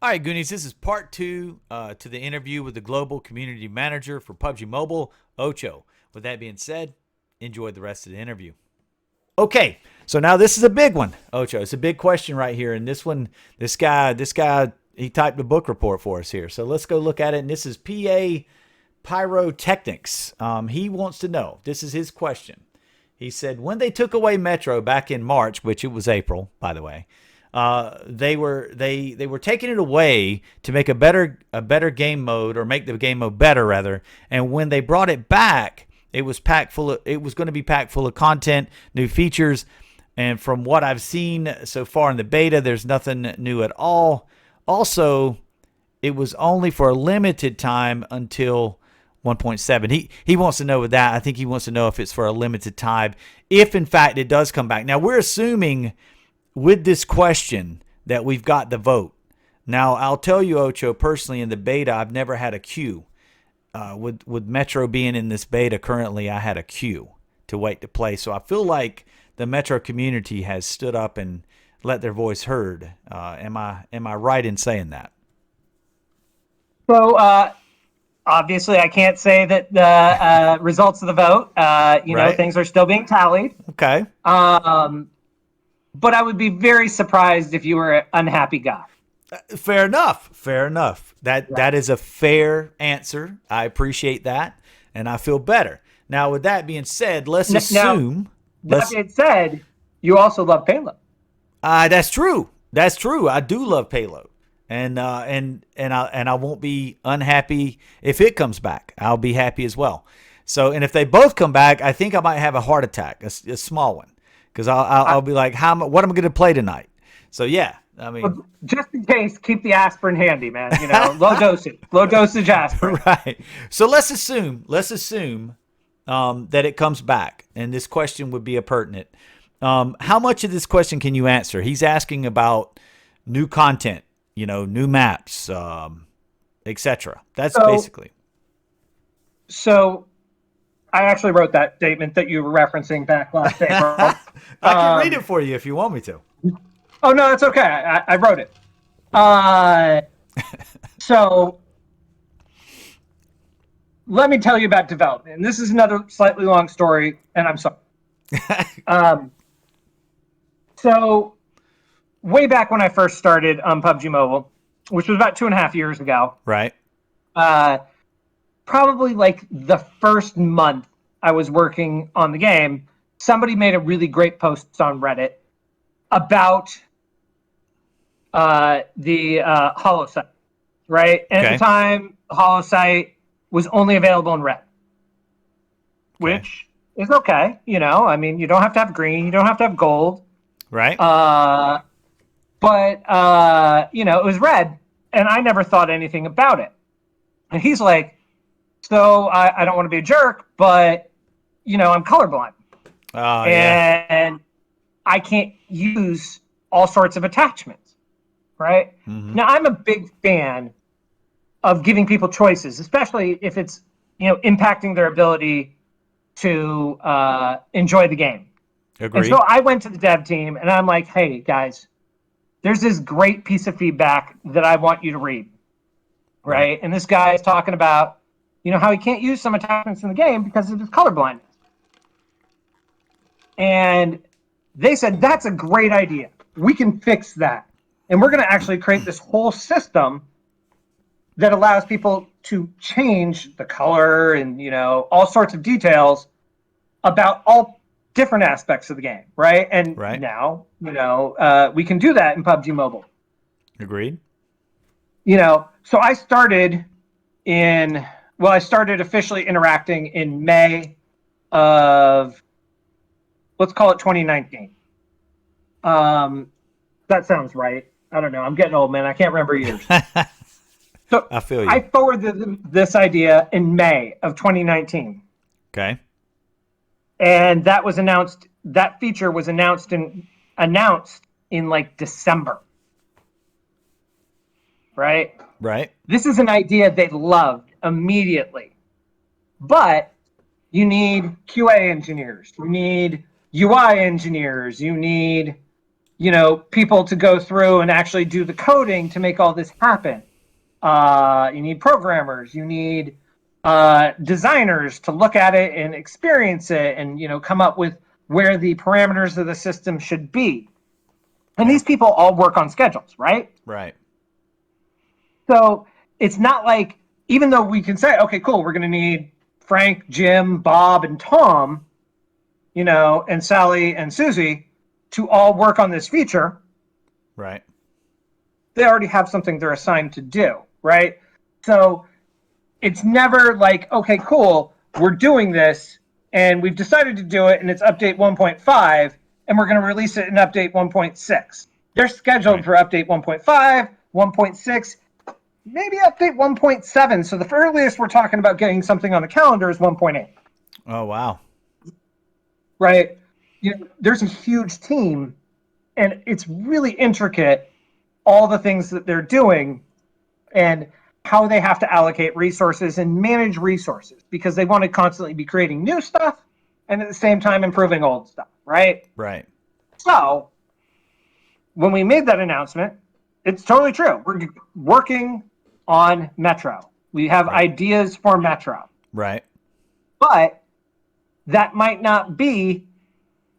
All right, Goonies, this is part two to the interview with the Global Community Manager for PUBG Mobile, Ocho. With that being said, enjoy the rest of the interview. Okay, so now this is a big one, Ocho. It's a big question right here. And this one, this guy, he typed a book report for us here. So let's go look at it. And this is PA Pyrotechnics. He wants to know, this is his question. He said, when they took away Metro back in March, which it was April, by the way, they were taking it away to make a better game mode, or make the game mode better rather. And when they brought it back, it was going to be packed full of content, new features. And from what I've seen so far in the beta, there's nothing new at all. Also, it was only for a limited time until 1.7. He wants to know with that. I think he wants to know if it's for a limited time, if in fact it does come back. Now we're assuming with this question that we've got the vote. Now I'll tell you, Ocho, personally in the beta, I've never had a queue. With Metro being in this beta currently, I had a queue to wait to play. So I feel like the Metro community has stood up and let their voice heard. Am I right in saying that? So obviously, I can't say that the results of the vote. You know, things are still being tallied. Okay. But I would be very surprised if you were an unhappy guy. Fair enough. Fair enough. That is a fair answer. I appreciate that, and I feel better. Now, with that being said, let's assume. That being said, you also love payload. That's true. That's true. I do love payload, and I won't be unhappy if it comes back. I'll be happy as well. So, and if they both come back, I think I might have a heart attack, a small one, because I'll be like, what am I going to play tonight? So yeah. I mean, just in case, keep the aspirin handy, man. You know, low dosage aspirin. Right. So let's assume that it comes back, and this question would be a pertinent. How much of this question can you answer? He's asking about new content, you know, new maps, etc. That's basically. So, I actually wrote that statement that you were referencing back last April. I can read it for you if you want me to. Oh, no, that's okay. I wrote it. So let me tell you about development. And this is another slightly long story, and I'm sorry. So way back when I first started on PUBG Mobile, which was about 2.5 years ago. Right. Probably like the first month I was working on the game, somebody made a really great post on Reddit about the Hollow site, right? And at the time, the Hollow site was only available in red, which is okay. You know, I mean, you don't have to have green, you don't have to have gold, right? But you know, it was red, and I never thought anything about it. And he's like, so I don't want to be a jerk, but you know, I'm colorblind, and I can't use all sorts of attachments. Right? Mm-hmm. Now, I'm a big fan of giving people choices, especially if it's, you know, impacting their ability to enjoy the game. Agreed. And so I went to the dev team and I'm like, hey, guys, there's this great piece of feedback that I want you to read. Right? And this guy is talking about, you know, how he can't use some attachments in the game because of his colorblindness. And they said, that's a great idea. We can fix that. And we're going to actually create this whole system that allows people to change the color and, you know, all sorts of details about all different aspects of the game, right? And now, you know, we can do that in PUBG Mobile. Agreed. You know, so I started officially interacting in May of, let's call it 2019. That sounds right. I don't know. I'm getting old, man. I can't remember years. So I feel you. I forwarded this idea in May of 2019. Okay. And that was announced. That feature was announced in like December. Right? Right. This is an idea they loved immediately. But you need QA engineers. You need UI engineers. You need people to go through and actually do the coding to make all this happen. You need programmers, you need designers to look at it and experience it and, come up with where the parameters of the system should be. And these people all work on schedules, right? Right. So it's not like, even though we can say, okay, cool, we're going to need Frank, Jim, Bob, and Tom, and Sally and Susie to all work on this feature. Right. They already have something they're assigned to do, right? So it's never like, okay, cool, we're doing this and we've decided to do it and it's update 1.5 and we're going to release it in update 1.6. They're scheduled for update 1.5, 1.6, maybe update 1.7. So the earliest we're talking about getting something on the calendar is 1.8. Oh, wow. Right? There's a huge team and it's really intricate, all the things that they're doing and how they have to allocate resources and manage resources because they want to constantly be creating new stuff and at the same time improving old stuff, right? Right. So when we made that announcement, it's totally true. We're working on Metro. We have ideas for Metro. Right. But that might not be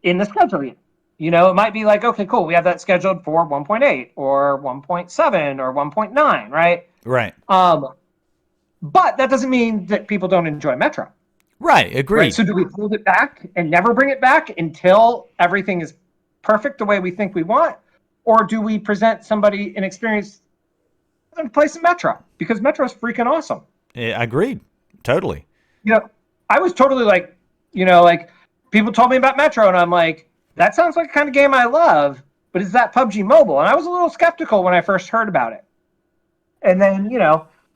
in the schedule yet. It might be like, okay, cool, we have that scheduled for 1.8 or 1.7 or 1.9, right? Right. But that doesn't mean that people don't enjoy Metro. Right. Agreed. Right? So do we hold it back and never bring it back until everything is perfect the way we think we want? Or do we present somebody an experience to play some Metro? Because Metro is freaking awesome. Yeah, agreed. Totally. I was totally like, like people told me about Metro and I'm like, that sounds like the kind of game I love, but is that PUBG Mobile? And I was a little skeptical when I first heard about it. And then,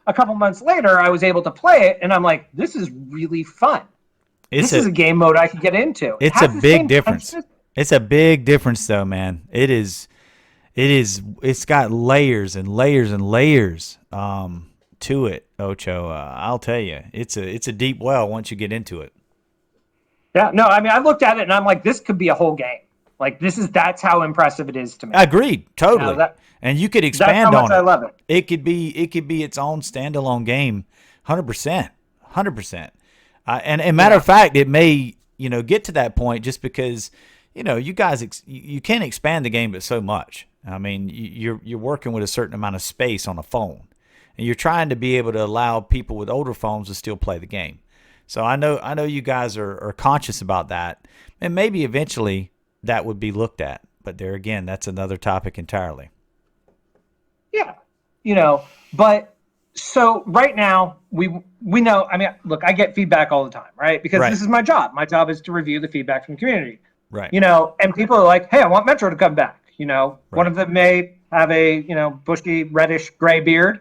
a couple months later, I was able to play it and I'm like, this is really fun. This is a game mode I could get into. It's a big difference. It's a big difference though, man. It's got layers and layers and layers to it, Ocho. I'll tell you, it's a deep well once you get into it. Yeah, no, I mean, I looked at it and I'm like, this could be a whole game. Like, that's how impressive it is to me. Agreed, totally. And you could expand on it. That's how much I love it. It could be its own standalone game, 100%, 100%. And matter of fact, it may get to that point just because you guys you can't expand the game but so much. I mean, you're working with a certain amount of space on a phone, and you're trying to be able to allow people with older phones to still play the game. So I know you guys are conscious about that, and maybe eventually that would be looked at. But there again, that's another topic entirely. Yeah, but so right now we know. I mean, look, I get feedback all the time, right? Because this is my job. My job is to review the feedback from the community. Right. And people are like, hey, I want Metro to come back. One of them may have a bushy reddish gray beard.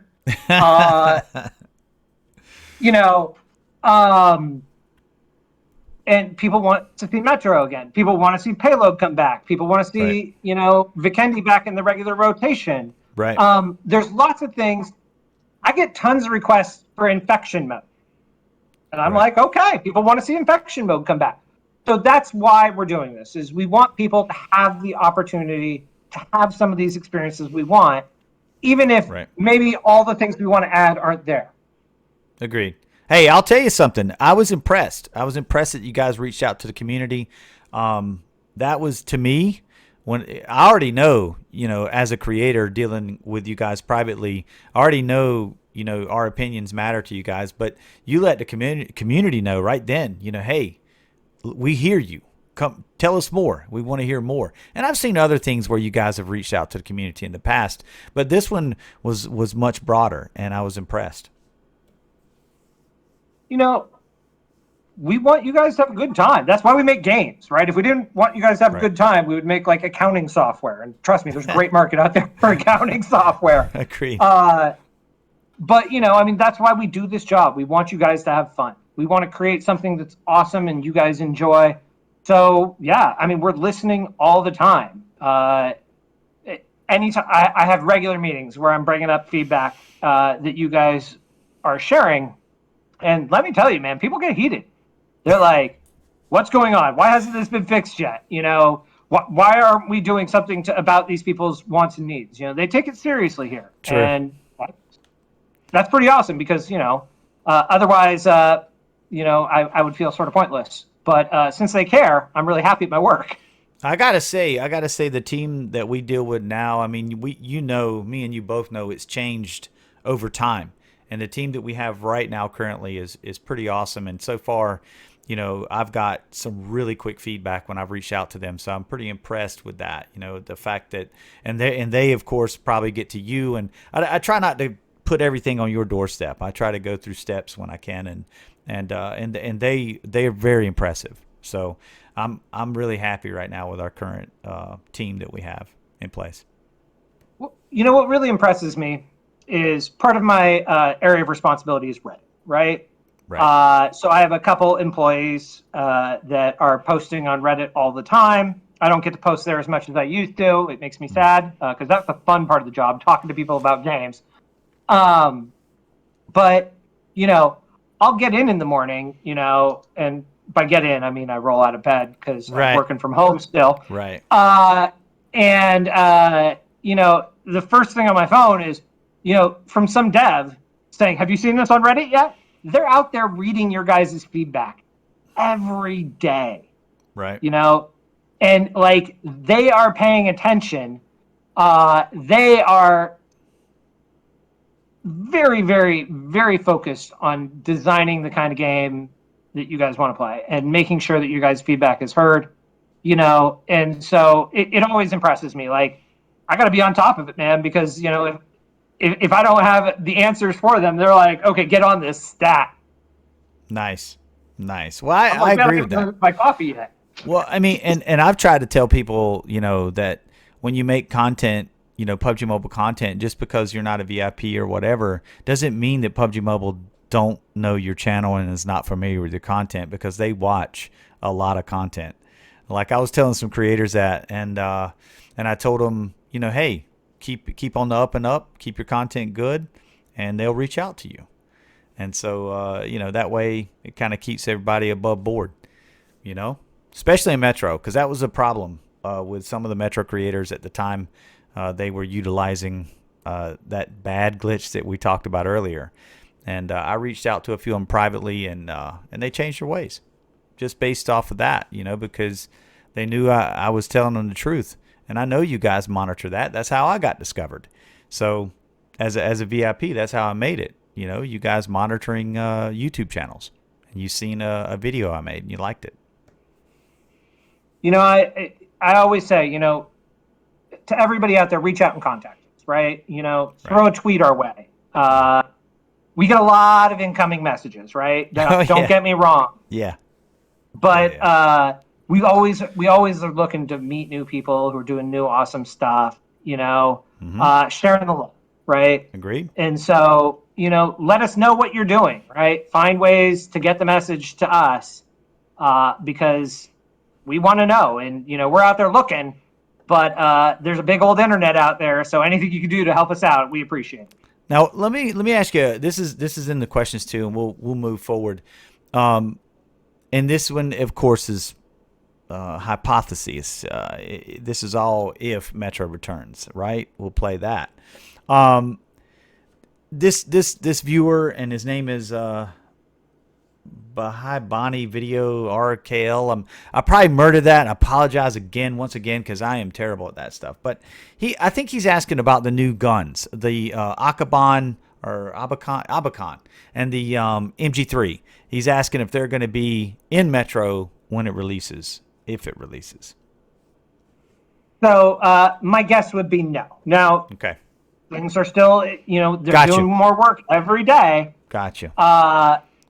And people want to see Metro again. People want to see Payload come back. People want to see, Vikendi back in the regular rotation. Right. There's lots of things. I get tons of requests for infection mode. And I'm like, okay, people want to see infection mode come back. So that's why we're doing this, is we want people to have the opportunity to have some of these experiences we want, even if maybe all the things we want to add aren't there. Agreed. Hey, I'll tell you something. I was impressed. I was impressed that you guys reached out to the community. That was, to me, when I already know, as a creator dealing with you guys privately, I already know, our opinions matter to you guys. But you let the community know right then, hey, we hear you. Come tell us more. We want to hear more. And I've seen other things where you guys have reached out to the community in the past, but this one was much broader, and I was impressed. We want you guys to have a good time. That's why we make games, right? If we didn't want you guys to have a good time, we would make like accounting software. And trust me, there's a great market out there for accounting software. Agree. But, that's why we do this job. We want you guys to have fun. We want to create something that's awesome and you guys enjoy. So, yeah, we're listening all the time. Anytime I have regular meetings where I'm bringing up feedback that you guys are sharing. And let me tell you, man, people get heated. They're like, what's going on? Why hasn't this been fixed yet? why aren't we doing something about these people's wants and needs? They take it seriously here. True. And that's pretty awesome because, otherwise, I would feel sort of pointless. But since they care, I'm really happy at my work. I gotta say, the team that we deal with now. I mean, me and you both know it's changed over time, and the team that we have right now currently is pretty awesome. And so far, I've got some really quick feedback when I've reached out to them, so I'm pretty impressed with that. The fact that, and they of course probably get to you, and I try not to put everything on your doorstep. I try to go through steps when I can, and they are very impressive. So I'm really happy right now with our current team that we have in place. Well, what really impresses me is part of my area of responsibility is Reddit, right? Right. So I have a couple employees that are posting on Reddit all the time. I don't get to post there as much as I used to. It makes me sad because that's the fun part of the job, talking to people about games. But I'll get in the morning, and by get in, I mean I roll out of bed because I'm working from home still. Right. And the first thing on my phone is, from some dev saying, "Have you seen this on Reddit yet?" They're out there reading your guys' feedback every day. Right. And like they are paying attention. They are very, very, very focused on designing the kind of game that you guys want to play and making sure that your guys' feedback is heard, and so it always impresses me. Like, I got to be on top of it, man, because, if I don't have the answers for them, they're like, okay, get on this stat. Nice. Well, I agree with that. My coffee yet. Well, I mean, and I've tried to tell people, that when you make content, PUBG Mobile content, just because you're not a VIP or whatever, doesn't mean that PUBG Mobile don't know your channel and is not familiar with your content, because they watch a lot of content. Like I was telling some creators that, and I told them, hey, keep on the up and up, keep your content good, and they'll reach out to you. And so, that way it kind of keeps everybody above board, especially in Metro, because that was a problem with some of the Metro creators at the time. They were utilizing that bad glitch that we talked about earlier. And I reached out to a few of them privately, and they changed their ways just based off of that, because they knew I was telling them the truth. And I know you guys monitor that. That's how I got discovered. So as a VIP, that's how I made it. You guys monitoring YouTube channels. And you seen a video I made and you liked it. I always say, to everybody out there, reach out and contact us, right? Throw a tweet our way. We get a lot of incoming messages, right? Don't get me wrong. Yeah. But we always are looking to meet new people who are doing new awesome stuff, sharing the love, right? Agreed. And so, let us know what you're doing, right? Find ways to get the message to us because we want to know. And, we're out there looking, but there's a big old internet out there. So anything you can do to help us out, we appreciate it. Now, let me ask you, this is in the questions too, and we'll move forward. And this one, of course, is hypotheses. This is all if Metro returns, right? We'll play that. This viewer, and his name is Bahai Bani Video RKL. I probably murdered that, and I apologize once again, because I am terrible at that stuff. But I think he's asking about the new guns, the Akaban or Abakan, and the MG3. He's asking if they're going to be in Metro when it releases, if it releases. So my guess would be no. Now, okay, things are still, they're doing more work every day. Gotcha.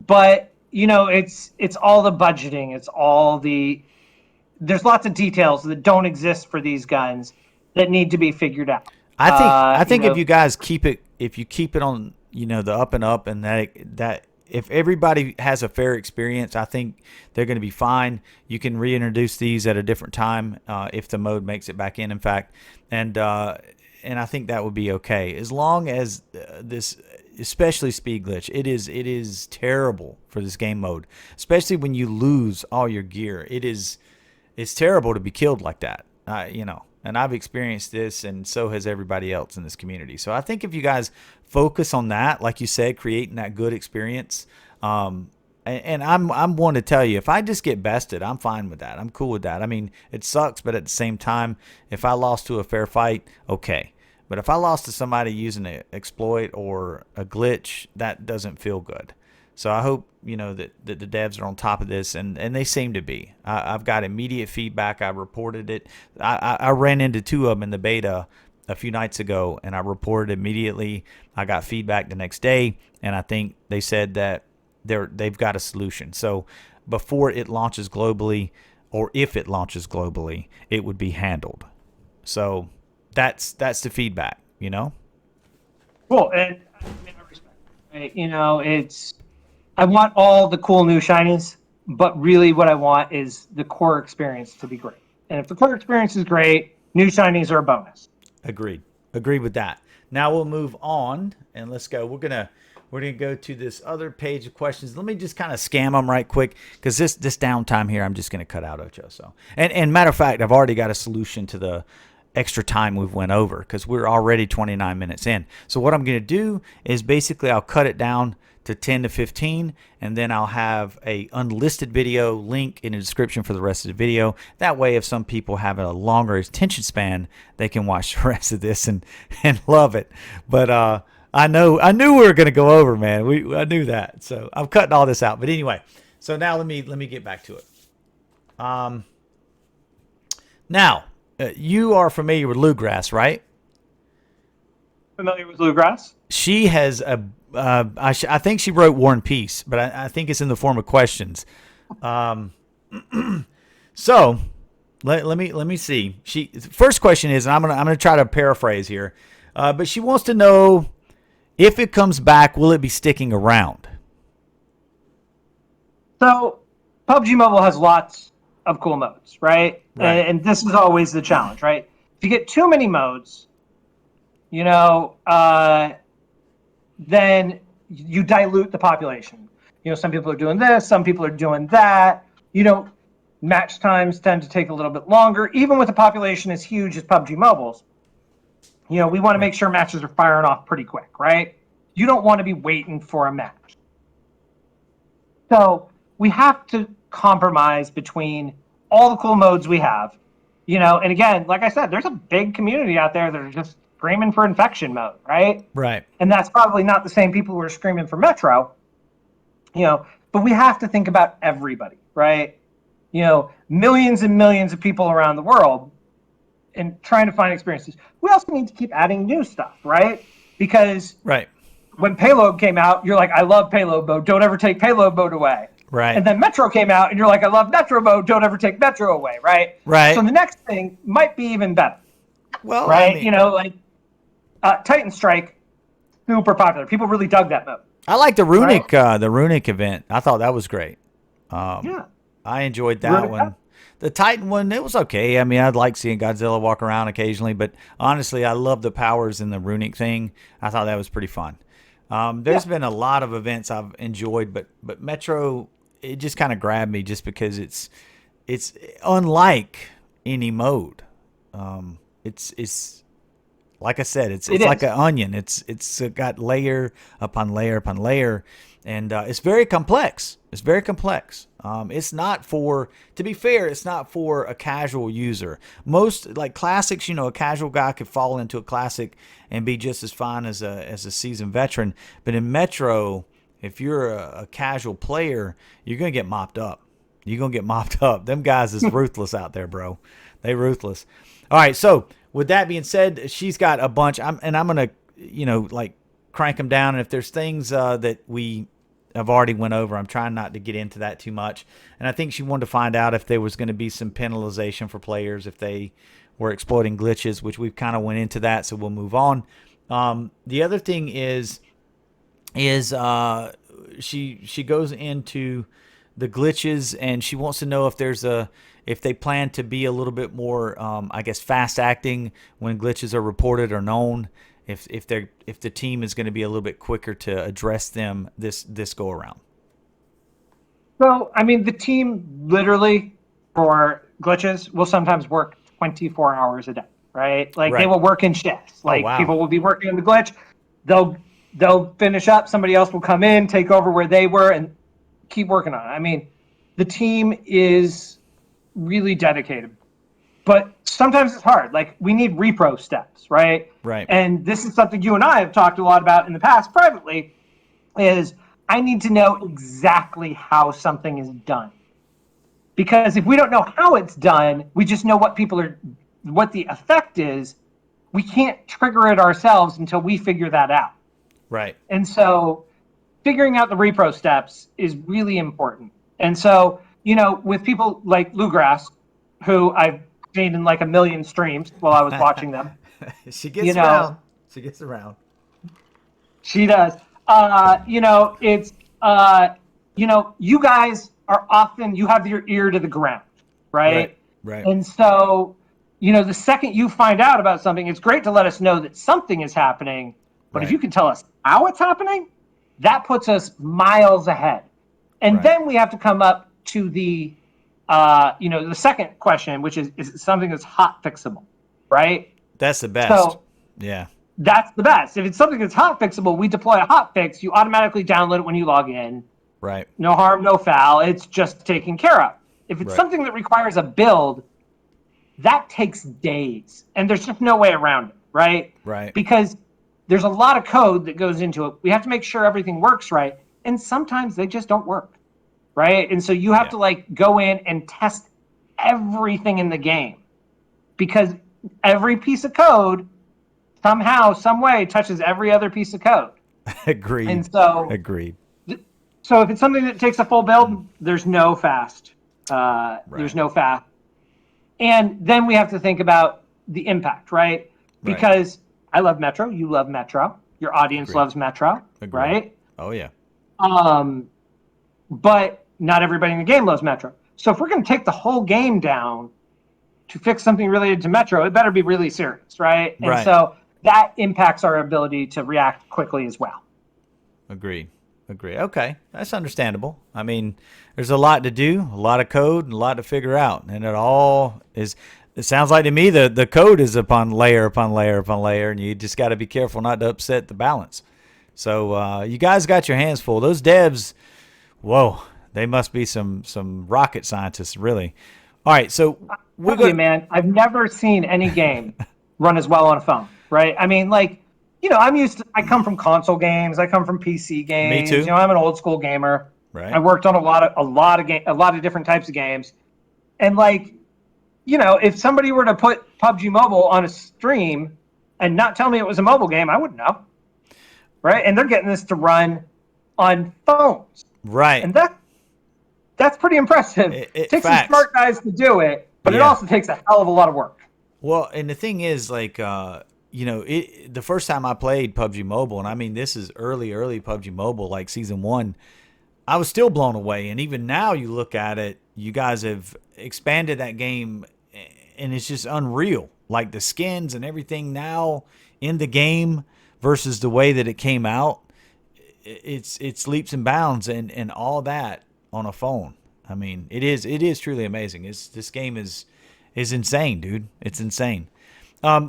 But it's all the budgeting. It's all there's lots of details that don't exist for these guns that need to be figured out. I think if you guys keep it on, the up and up, and that if everybody has a fair experience, I think they're going to be fine. You can reintroduce these at a different time if the mode makes it back in fact, and I think that would be okay, as long as this, especially speed glitch. It is terrible for this game mode, especially when you lose all your gear. It is it's terrible to be killed like that. And I've experienced this, and so has everybody else in this community. So I think if you guys focus on that, like you said, creating that good experience, and I'm one to tell you, if I just get bested, I'm fine with that. I'm cool with that. I mean, it sucks, but at the same time, if I lost to a fair fight, okay. But if I lost to somebody using an exploit or a glitch, that doesn't feel good. So I hope, that the devs are on top of this, and they seem to be. I've got immediate feedback. I reported it. I ran into 2 of them in the beta a few nights ago, and I reported immediately. I got feedback the next day, and I think they said that they've got a solution. So before it launches globally, or if it launches globally, it would be handled. So that's the feedback, Cool, and I respect it. I want all the cool new shinies, but really what I want is the core experience to be great. And if the core experience is great, new shinies are a bonus. Agreed with that. Now we'll move on, and let's go. We're gonna go to this other page of questions. Let me just kind of scam them right quick, because this downtime here, I'm just gonna cut out Ocho. So, and matter of fact, I've already got a solution to the extra time we've went over, because we're already 29 minutes in. So what I'm gonna do is basically I'll cut it down to 10 to 15, and then I'll have a unlisted video link in the description for the rest of the video. That way, if some people have a longer attention span, they can watch the rest of this and love it. But I knew we were going to go over, man. I knew that, so I'm cutting all this out. But anyway, so now let me get back to it. Now you are familiar with Bluegrass, right? Familiar with Bluegrass? She has I think she wrote War and Peace, but I think it's in the form of questions. So let me see. First question is, and I'm gonna try to paraphrase here, but she wants to know, if it comes back, will it be sticking around? So PUBG Mobile has lots of cool modes, right? And this is always the challenge, right? If you get too many modes, then you dilute the population. Some people are doing this, some people are doing that. Match times tend to take a little bit longer, even with a population as huge as PUBG Mobile's. We want to make sure matches are firing off pretty quick, right? You don't want to be waiting for a match. So we have to compromise between all the cool modes we have. And again, like I said, there's a big community out there that are just screaming for infection mode, right? Right. And that's probably not the same people who are screaming for Metro, but we have to think about everybody, right? Millions and millions of people around the world and trying to find experiences. We also need to keep adding new stuff, right? Because when Payload came out, you're like, I love Payload mode. Don't ever take Payload mode away. Right. And then Metro came out, and you're like, I love Metro mode. Don't ever take Metro away, right? Right. So the next thing might be even better. Well, right? Titan Strike, super popular. People really dug that mode. I like the Runic event. I thought that was great. Yeah. I enjoyed that one. The Titan one, it was okay. I mean, I'd like seeing Godzilla walk around occasionally, but honestly, I love the powers in the Runic thing. I thought that was pretty fun. There's been a lot of events I've enjoyed, but Metro, it just kind of grabbed me just because it's unlike any mode. It's like I said, it's like an onion. It's got layer upon layer upon layer, and it's very complex. It's very complex. It's not for, to be fair, it's not for a casual user. Most like classics, a casual guy could fall into a classic and be just as fine as a seasoned veteran. But in Metro, if you're a casual player, you're gonna get mopped up. You're gonna get mopped up. Them guys is ruthless out there, bro. They ruthless. All right, so with that being said, she's got a bunch. I'm gonna, crank them down. And if there's things that we have already went over, I'm trying not to get into that too much. And I think she wanted to find out if there was going to be some penalization for players if they were exploiting glitches, which we've kind of went into that. So we'll move on. The other thing is she goes into the glitches, and she wants to know if they plan to be a little bit more, fast acting when glitches are reported or known. If the team is going to be a little bit quicker to address them this go around. So, I mean, the team literally for glitches will sometimes work 24 hours a day, right? Like they Right. will work in shifts. Oh, Like wow. people will be working on the glitch. They'll finish up. Somebody else will come in, take over where they were, and keep working on it. I mean, the team is really dedicated, but sometimes it's hard. Like we need repro steps, right? Right. And this is something you and I have talked a lot about in the past privately. Is I need to know exactly how something is done. Because if we don't know how it's done, we just know what the effect is. We can't trigger it ourselves until we figure that out. Right. And so figuring out the repro steps is really important. And so, with people like Bluegrass, who I've seen in like a million streams while I was watching them, She gets around. She gets around. she does. It's you guys are often, you have your ear to the ground, right? Right. And so, the second you find out about something, it's great to let us know that something is happening. But if you can tell us how it's happening, that puts us miles ahead. And then we have to come up to the second question, which is it something that's hot fixable, right? That's the best. So yeah. that's the best. If it's something that's hot fixable, we deploy a hot fix. You automatically download it when you log in. Right. No harm, no foul. It's just taken care of. If it's something that requires a build, that takes days. And there's just no way around it, right? Right. Because there's a lot of code that goes into it. We have to make sure everything works right. And sometimes they just don't work, right? And so you have to like go in and test everything in the game. Because every piece of code somehow, some way touches every other piece of code. Agreed. And so Agreed. So if it's something that takes a full build, there's no fast. There's no fast. And then we have to think about the impact, right? Because I love Metro. You love Metro. Your audience loves Metro, right? Oh, yeah. But not everybody in the game loves Metro. So if we're going to take the whole game down to fix something related to Metro, it better be really serious, right? And so that impacts our ability to react quickly as well. Agreed. Okay, that's understandable. I mean, there's a lot to do, a lot of code, and a lot to figure out, and it all is. It sounds like to me the code is upon layer upon layer upon layer, and you just got to be careful not to upset the balance. So you guys got your hands full. Those devs, whoa, they must be some rocket scientists, really. All right, so man, I've never seen any game run as well on a phone, right? I mean, like. I come from console games. I come from PC games. Me too. I'm an old school gamer. Right. I worked on a lot of different types of games. And if somebody were to put PUBG Mobile on a stream and not tell me it was a mobile game, I wouldn't know. Right? And they're getting this to run on phones. Right. And that's pretty impressive. It takes some smart guys to do it, but it also takes a hell of a lot of work. Well, and the thing is, the first time I played PUBG Mobile, and I mean this is early PUBG Mobile, like season 1, I was still blown away. And even now you look at it, you guys have expanded that game, and it's just unreal. Like the skins and everything now in the game versus the way that it came out, it's leaps and bounds, and all that on a phone. I mean, it is truly amazing. This game is insane, dude. It's insane.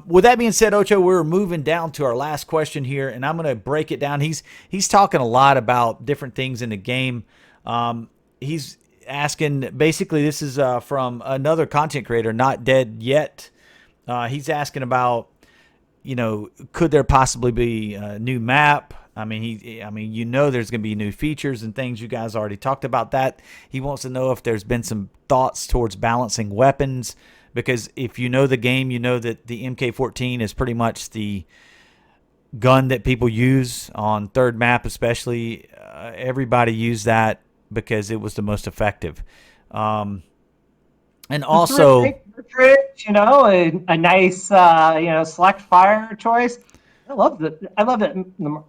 With that being said, Ocho, we're moving down to our last question here, and I'm going to break it down. He's talking a lot about different things in the game. He's asking, basically, this is from another content creator, Not Dead Yet. He's asking about, could there possibly be a new map? I mean, there's going to be new features and things. You guys already talked about that. He wants to know if there's been some thoughts towards balancing weapons. Because if you know the game, you know that the MK14 is pretty much the gun that people use on third map, especially. Everybody used that because it was the most effective. And also, a nice, select fire choice. I love the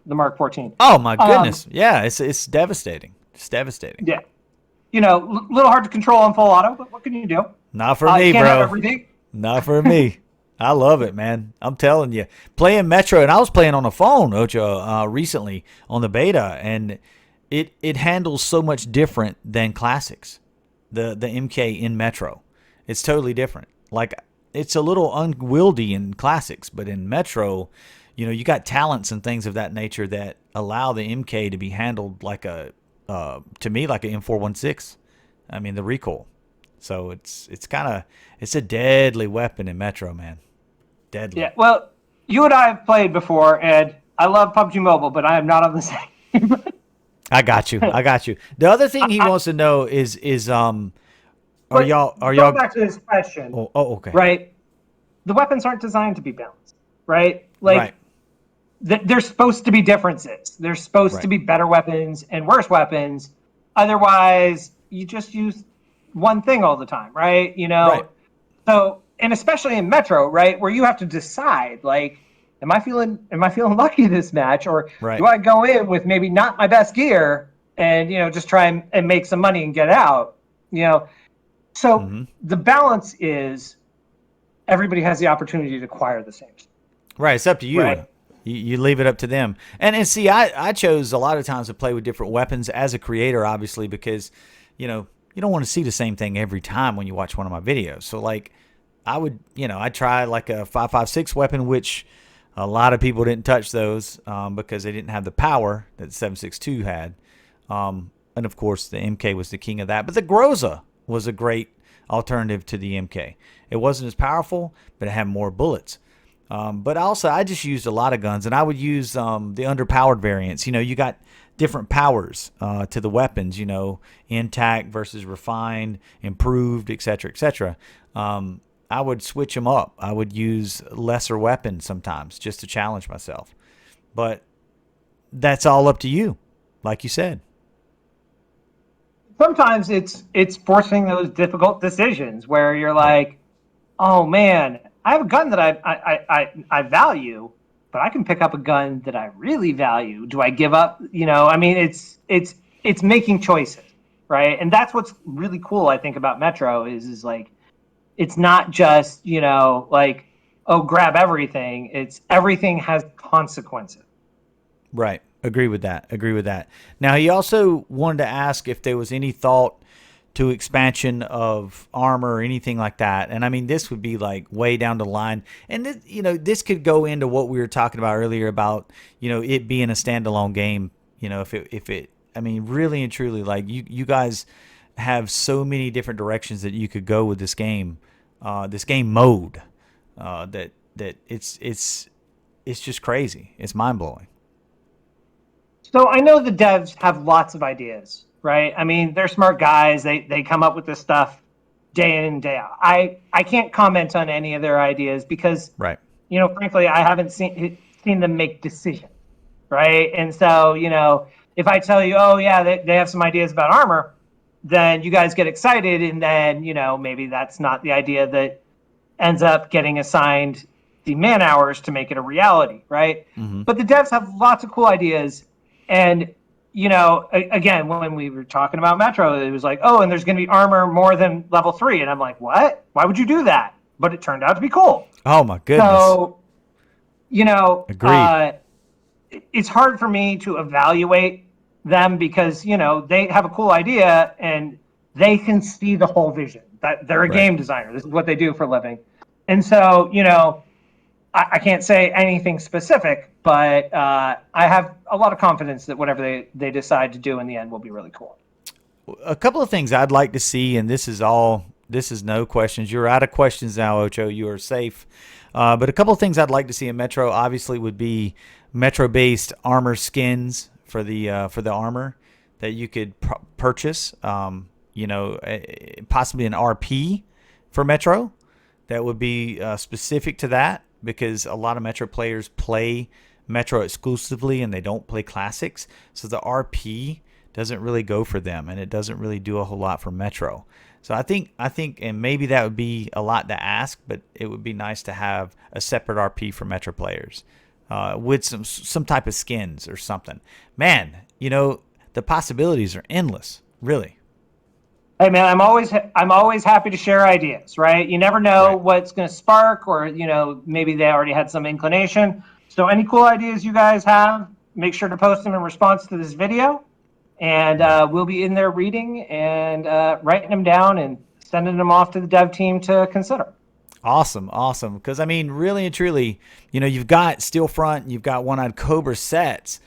Mark 14. Oh my goodness, yeah, it's devastating. It's devastating. Yeah, a little hard to control on full auto, but what can you do? Not for me, can't bro. have everything. Not for me. I love it, man. I'm telling you. Playing Metro, and I was playing on a phone, Ocho, recently on the beta, and it handles so much different than classics, the MK in Metro. It's totally different. Like, it's a little unwieldy in classics, but in Metro, you got talents and things of that nature that allow the MK to be handled like to me, like an M416. I mean, the recoil. So it's a deadly weapon in Metro, man. Deadly. Yeah. Well, you and I have played before, and I love PUBG Mobile, but I am not on the same. I got you. The other thing he wants to know is are y'all going back to this question? Okay. Right. The weapons aren't designed to be balanced, right? Like, there's supposed to be differences. There's supposed to be better weapons and worse weapons. Otherwise, you just use one thing all the time, right? So, and especially in Metro, right, where you have to decide, like, am I feeling lucky this match, or do I go in with maybe not my best gear and just try and make some money and get out? So the balance is everybody has the opportunity to acquire the same. Right, it's up to you. Right. You leave it up to them. And see, I chose a lot of times to play with different weapons as a creator, obviously, because you don't want to see the same thing every time when you watch one of my videos. So like, I'd try like a 5.56 weapon, which a lot of people didn't touch those because they didn't have the power that 7.62 had. And of course, the MK was the king of that. But the Groza was a great alternative to the MK. It wasn't as powerful, but it had more bullets. But also, I just used a lot of guns, and I would use the underpowered variants. You got different powers to the weapons, intact versus refined, improved, etc., etc. I would switch them up. I would use lesser weapons sometimes just to challenge myself. But that's all up to you, like you said. Sometimes it's forcing those difficult decisions where you're like, oh man, I have a gun that I value, but I can pick up a gun that I really value. Do I give up? I mean, it's making choices, right? And that's what's really cool, I think, about Metro is like, it's not just, like, oh, grab everything. It's everything has consequences. Right. Agree with that. Now, he also wanted to ask if there was any thought to expansion of armor or anything like that. And I mean, this would be like way down the line. And this could go into what we were talking about earlier about, it being a standalone game. If it, I mean, really and truly, like you guys have so many different directions that you could go with this game mode, that it's just crazy. It's mind blowing. So I know the devs have lots of ideas, right? I mean, they're smart guys. They come up with this stuff day in and day out. I can't comment on any of their ideas because, frankly, I haven't seen them make decisions, right? And so, if I tell you, oh yeah, they have some ideas about armor, then you guys get excited, and then maybe that's not the idea that ends up getting assigned the man hours to make it a reality, right? Mm-hmm. But the devs have lots of cool ideas. And, again, when we were talking about Metro, it was like, oh, and there's going to be armor more than level 3. And I'm like, what? Why would you do that? But it turned out to be cool. Oh, my goodness. So, agreed. It's hard for me to evaluate them because, they have a cool idea and they can see the whole vision. That they're a game designer. This is what they do for a living. And so, I can't say anything specific, but I have a lot of confidence that whatever they decide to do in the end will be really cool. A couple of things I'd like to see, and this is no questions. You're out of questions now, Ocho. You are safe. But a couple of things I'd like to see in Metro obviously would be Metro-based armor skins for the armor that you could purchase. Possibly an RP for Metro that would be specific to that. Because a lot of Metro players play Metro exclusively and they don't play classics. So the RP doesn't really go for them, and it doesn't really do a whole lot for Metro. So I think, and maybe that would be a lot to ask, but it would be nice to have a separate RP for Metro players with some type of skins or something. Man, the possibilities are endless, really. Hey man, I'm always happy to share ideas, right? You never know what's going to spark, or maybe they already had some inclination. So any cool ideas you guys have, make sure to post them in response to this video, and we'll be in there reading and writing them down and sending them off to the dev team to consider. Awesome, awesome. Because I mean, really and truly, you know, you've got Steel Front, you've got One-Eyed Cobra sets,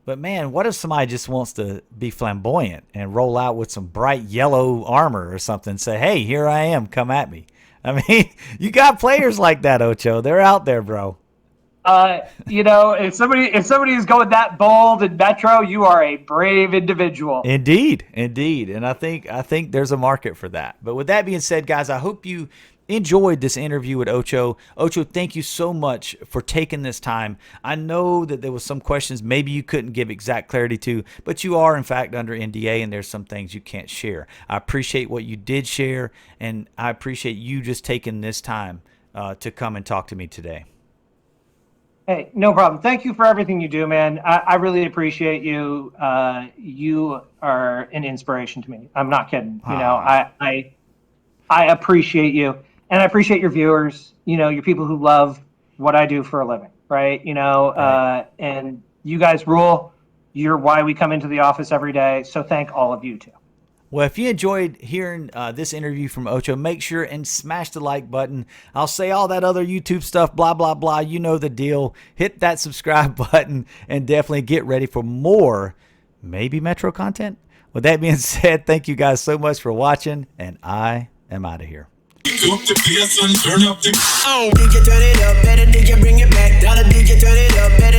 but man, what if somebody just wants to be flamboyant and roll out with some bright yellow armor or something? Say, hey, here I am, come at me. I mean, you got players like that, Ocho. They're out there, bro. You know, if somebody is going that bold in Metro, you are a brave individual. Indeed, indeed. And I think there's a market for that. But with that being said, guys, I hope you enjoyed this interview with Ocho. Ocho, thank you so much for taking this time. I know that there was some questions maybe you couldn't give exact clarity to, but you are in fact under NDA and there's some things you can't share. I appreciate what you did share, and I appreciate you just taking this time to come and talk to me today. Hey, no problem. Thank you for everything you do, man. I really appreciate you. You are an inspiration to me. I'm not kidding. You know, I appreciate you, and I appreciate your viewers. You know, your people who love what I do for a living, right? You know, and you guys rule. You're why we come into the office every day. So thank all of you too. Well, if you enjoyed hearing this interview from Ocho, make sure and smash the like button. I'll say all that other YouTube stuff, blah, blah, blah. You know the deal. Hit that subscribe button and definitely get ready for more, maybe Metro content. With that being said, thank you guys so much for watching, and I am out of here. Up the bass and turn up the DJ turn it up, better DJ bring it back. Dollar DJ turn it up, better